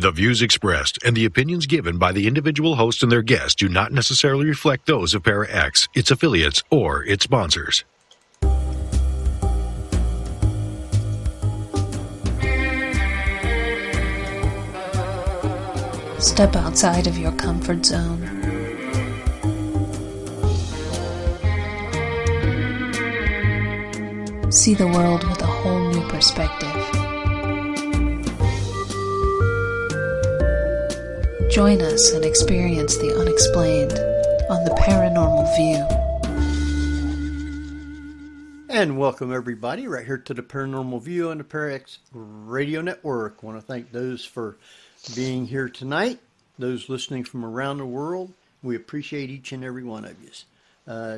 The views expressed and the opinions given by the individual host and their guests do not necessarily reflect those of Para-X, its affiliates, or its sponsors. Step outside of your comfort zone. See the world with a whole new perspective. Join us and experience the unexplained on the Paranormal View. And welcome everybody right here to the Paranormal View on the Para-X Radio Network. I want to thank those for being here tonight, those listening from around the world. We appreciate each and every one of you.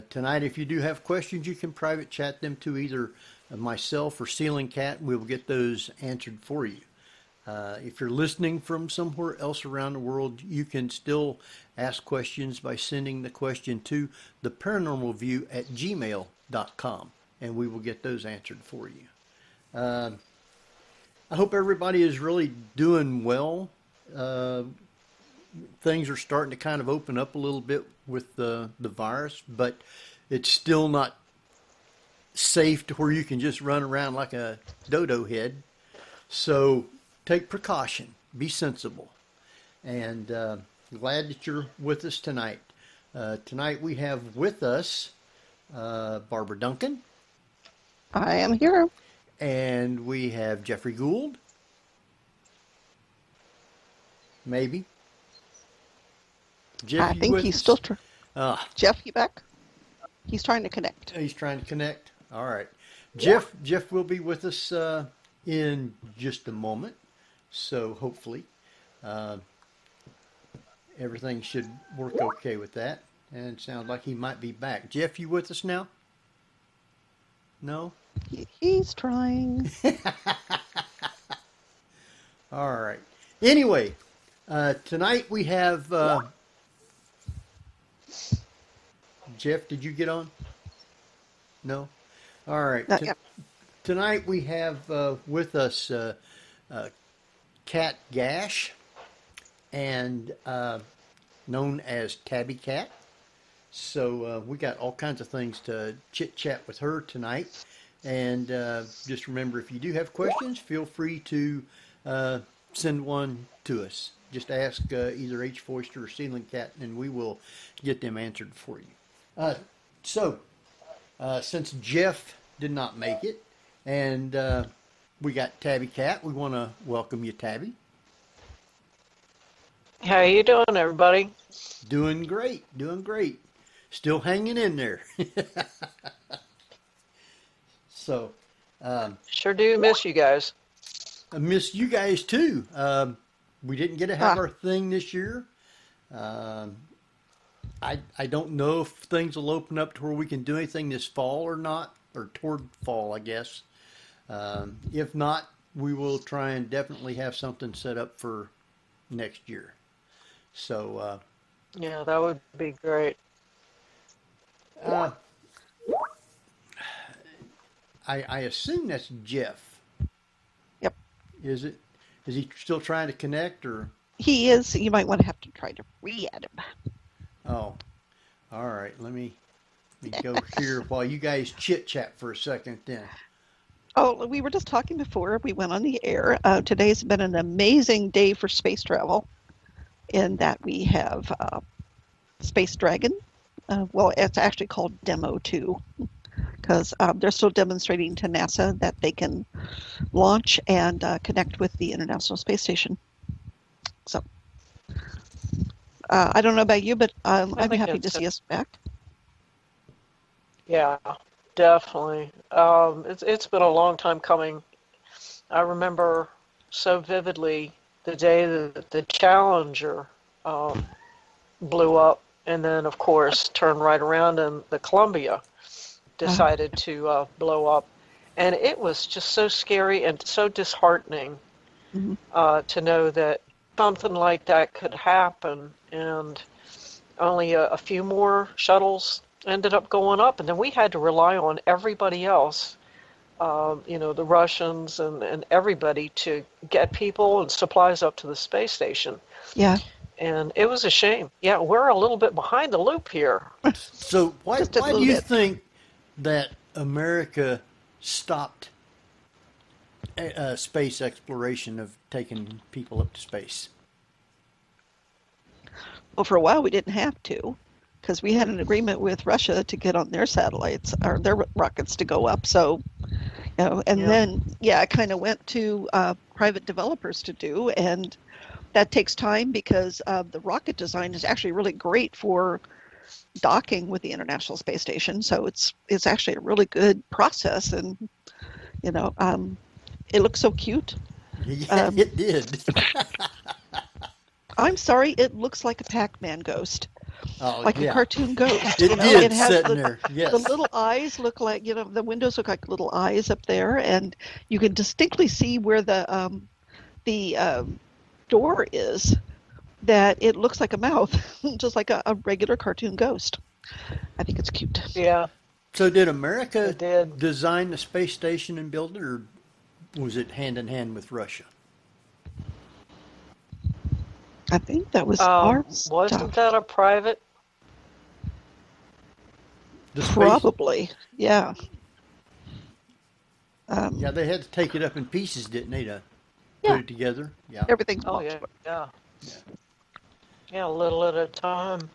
Tonight, if you do have questions, you can private chat them to either myself or Ceiling Cat. We will get those answered for you. If you're listening from somewhere else around the world, you can still ask questions by sending the question to theparanormalview@gmail.com, and we will get those answered for you. I hope everybody is really doing well. Things are starting to kind of open up a little bit with the virus, but it's still not safe to where you can just run around like a dodo head. So take precaution, be sensible, and glad that you're with us tonight. Tonight we have with us Barbara Duncan. I am here. And we have Jeffrey Gould. Maybe. Jeff, I think he's still trying. Jeff, you back? He's trying to connect. He's trying to connect. All right. Jeff will be with us in just a moment. So hopefully everything should work okay with that. And it sounds like he might be back. Jeff, you with us now? No? He's trying. All right. Anyway, tonight we have... Jeff, did you get on? No? All right. Not yet. Tonight we have with us Cat Gasch, and known as Tabby Cat. So we got all kinds of things to chit-chat with her tonight. And just remember, if you do have questions, feel free to send one to us. Just ask either H. Foister or Ceiling Cat, and we will get them answered for you. So, since Jeff did not make it, and we got Tabby Cat, we want to welcome you, Tabby. How you doing, everybody? Doing great, doing great. Still hanging in there. So, sure do miss you guys. I miss you guys too. We didn't get to have our thing this year. I don't know if things will open up to where we can do anything this fall or not, or toward fall, I guess. If not, we will try and definitely have something set up for next year. So, yeah, that would be great. I assume that's Jeff. Yep. Is it? Is he still trying to connect, or? He is. You might want to have to try to re-add him. Oh, all right. Let me go here while you guys chit-chat for a second then. Oh, we were just talking before we went on the air. Today's been an amazing day for space travel in that we have Space Dragon. Well, it's actually called Demo 2 because they're still demonstrating to NASA that they can launch and connect with the International Space Station. So, I don't know about you, but I'm happy to see us back. Yeah, definitely. It's been a long time coming. I remember so vividly the day that the Challenger blew up, and then, of course, turned right around and the Columbia decided to blow up. And it was just so scary and so disheartening to know that something like that could happen, and only a few more shuttles ended up going up, and then we had to rely on everybody else the Russians and everybody to get people and supplies up to the space station. Yeah. And it was a shame. Yeah, we're a little bit behind the loop here. So why Just a do little you bit. think that America stopped space exploration of taking people up to space? Well, for a while we didn't have to, because we had an agreement with Russia to get on their satellites or their rockets to go up. So, and Yeah. then, it kind of went to private developers to do. And that takes time because the rocket design is actually really great for docking with the International Space Station. So it's actually a really good process. And, it looks so cute. Yeah, it did. I'm sorry, it looks like a Pac-Man ghost. Oh, Like a yeah. cartoon ghost. It did, It has sitting the, there. Yes. the little eyes look like, the windows look like little eyes up there, and you can distinctly see where the door is, that it looks like a mouth, just like a regular cartoon ghost. I think it's cute. Yeah, So did America it did. design the space station and build it, or was it hand in hand with Russia? I think that was our Wasn't stuff. that a private? The space, Probably, yeah. yeah, they had to take it up in pieces, didn't they, to Yeah. put it together? Yeah. Everything's Oh, boxed. yeah. Yeah, a little at a time.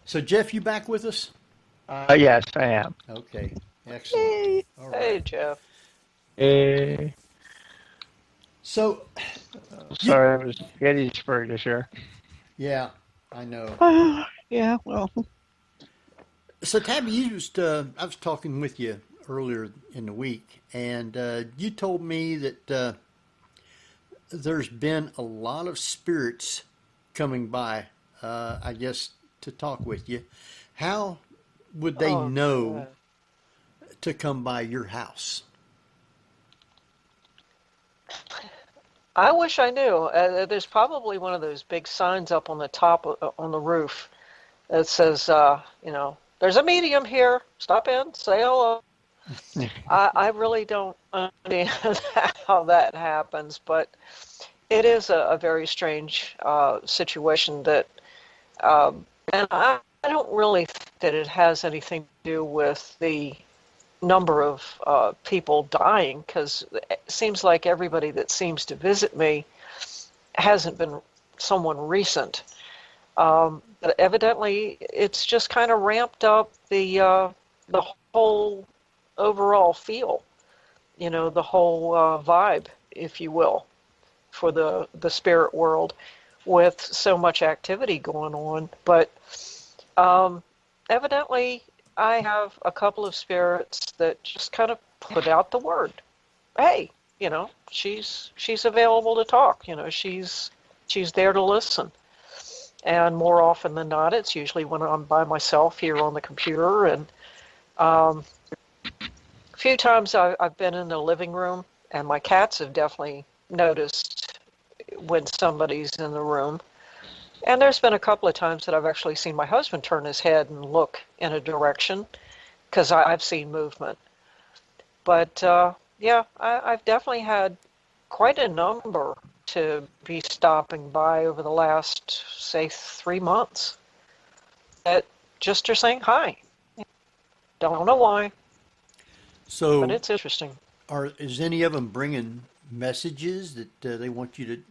So Jeff, you back with us? Yes, I am. Okay, excellent. Yay. All Hey, right. Jeff. Eh, So, sorry, it was Gettysburg this year. yeah, I know. Yeah, well, So Tabby, I was talking with you earlier in the week, and you told me that there's been a lot of spirits coming by, I guess, to talk with you. How would they Oh, know God. to come by your house? I wish I knew. There's probably one of those big signs up on the top on the roof that says, there's a medium here. Stop in, say hello. I really don't understand how that happens, but it is a very strange situation that, and I don't really think that it has anything to do with the number of people dying, because it seems like everybody that seems to visit me hasn't been someone recent. But evidently, it's just kind of ramped up the whole overall feel, the whole vibe, if you will, for the spirit world, with so much activity going on. But evidently, I have a couple of spirits that just kind of put out the word. Hey, she's available to talk. She's there to listen. And more often than not, it's usually when I'm by myself here on the computer. And a few times I've been in the living room, and my cats have definitely noticed when somebody's in the room. And there's been a couple of times that I've actually seen my husband turn his head and look in a direction, because I've seen movement. But I've definitely had quite a number to be stopping by over the last, say, 3 months that just are saying hi. Don't know why, So, but it's interesting. is any of them bringing messages that they want you to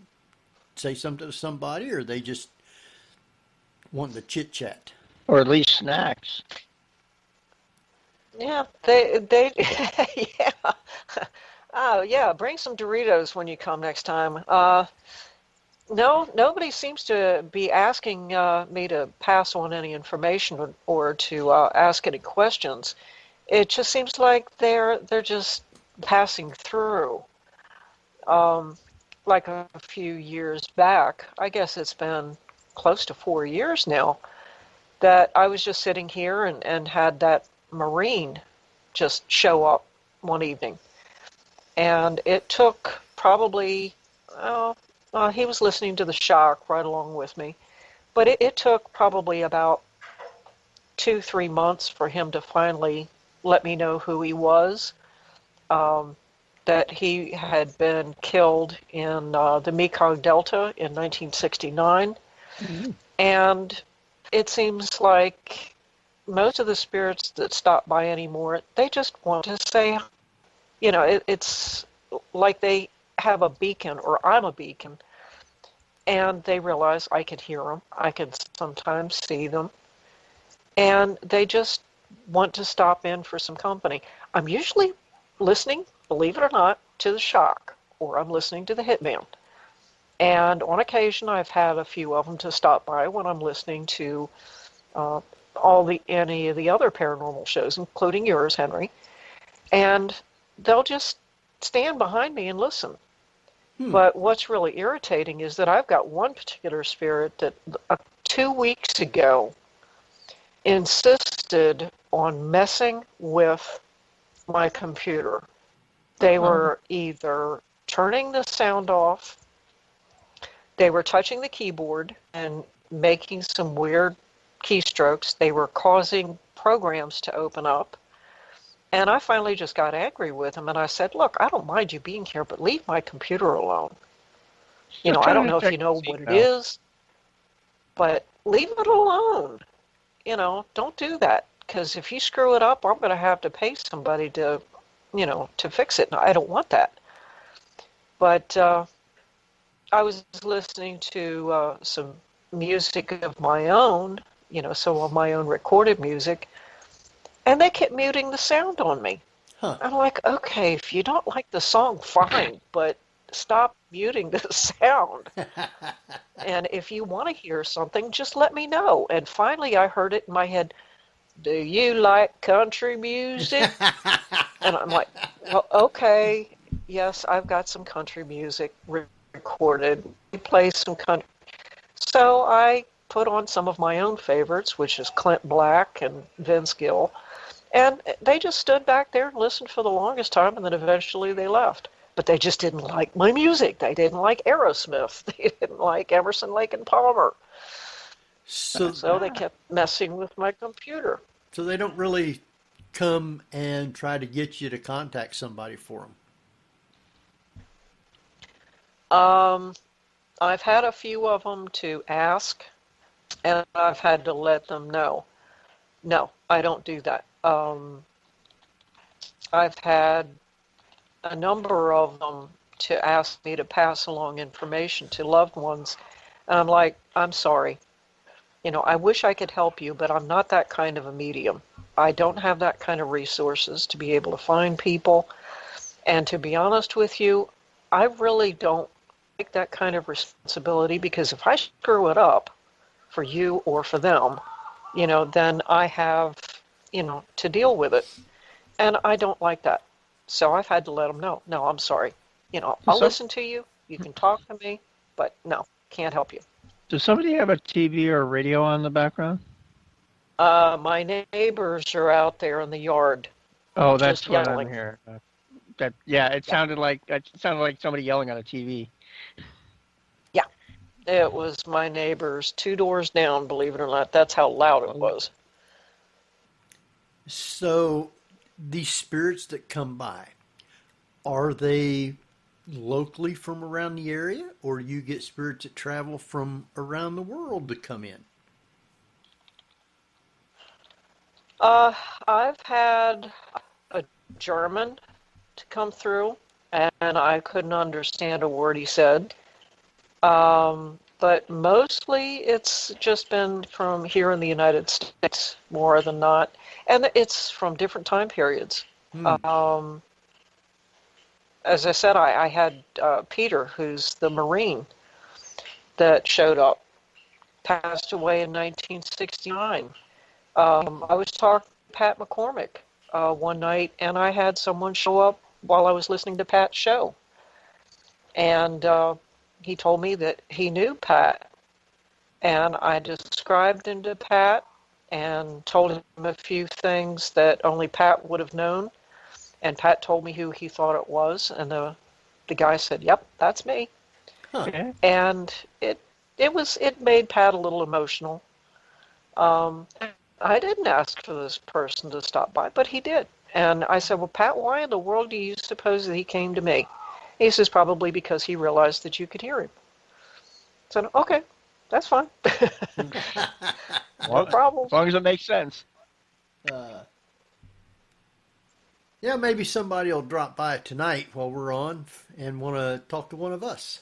say something to somebody, or are they just wanting to chit chat? Or at least snacks. Yeah, they yeah. Oh, yeah, bring some Doritos when you come next time. No, nobody seems to be asking me to pass on any information or to ask any questions. It just seems like they're just passing through. Like a few years back, I guess it's been close to 4 years now, that I was just sitting here and had that Marine just show up one evening. And it took probably, he was listening to the shock right along with me, but it took probably about 2-3 months for him to finally let me know who he was, that he had been killed in the Mekong Delta in 1969. Mm-hmm. And it seems like most of the spirits that stop by anymore, they just want to say, it's like they have a beacon, or I'm a beacon, and they realize I can hear them, I can sometimes see them, and they just want to stop in for some company. I'm usually listening, believe it or not, to the shock, or I'm listening to the hitman. And on occasion, I've had a few of them to stop by when I'm listening to any of the other paranormal shows, including yours, Henry. And they'll just stand behind me and listen. But what's really irritating is that I've got one particular spirit that 2 weeks ago insisted on messing with my computer. They were either turning the sound off, they were touching the keyboard and making some weird keystrokes. They were causing programs to open up. And I finally just got angry with them, and I said, look, I don't mind you being here, but leave my computer alone. I don't know if you know what it is, but leave it alone. Don't do that, because if you screw it up, I'm going to have to pay somebody to fix it. And I don't want that. But I was listening to some music of my own, some of my own recorded music, and they kept muting the sound on me. I'm like, okay, if you don't like the song, fine, but stop muting the sound. And if you want to hear something, just let me know. And finally, I heard it in my head, do you like country music? And I'm like, well, okay, yes, I've got some country music recorded. We play some country. So I put on some of my own favorites, which is Clint Black and Vince Gill. And they just stood back there and listened for the longest time, and then eventually they left. But they just didn't like my music. They didn't like Aerosmith. They didn't like Emerson, Lake and Palmer. So they kept messing with my computer. So they don't really come and try to get you to contact somebody for them. I've had a few of them to ask, and I've had to let them know. No, I don't do that. I've had a number of them to ask me to pass along information to loved ones, and I'm like, I'm sorry. I wish I could help you, but I'm not that kind of a medium. I don't have that kind of resources to be able to find people. And to be honest with you, I really don't like that kind of responsibility, because if I screw it up for you or for them, then I have, to deal with it. And I don't like that. So I've had to let them know, no, I'm sorry. I'll listen to you. You can talk to me, but no, can't help you. Does somebody have a TV or a radio on in the background? My neighbors are out there in the yard. Oh, that's just what yelling. I'm hearing. It sounded like somebody yelling on a TV. Yeah, it was my neighbors 2 doors down, believe it or not. That's how loud it was. So these spirits that come by, are they locally from around the area, or you get spirits that travel from around the world to come in? I've had a German to come through, and I couldn't understand a word he said. But mostly it's just been from here in the United States, more than not. And it's from different time periods. As I said, I had Peter, who's the Marine that showed up, passed away in 1969. I was talking to Pat McCormick one night, and I had someone show up while I was listening to Pat's show. And he told me that he knew Pat. And I described him to Pat and told him a few things that only Pat would have known. And Pat told me who he thought it was. And the guy said, yep, that's me. Huh. And it made Pat a little emotional. I didn't ask for this person to stop by, but he did. And I said, well, Pat, why in the world do you suppose that he came to me? He says, probably because he realized that you could hear him. I said, okay, that's fine. No problem. As long as it makes sense. Yeah, maybe somebody will drop by tonight while we're on and want to talk to one of us.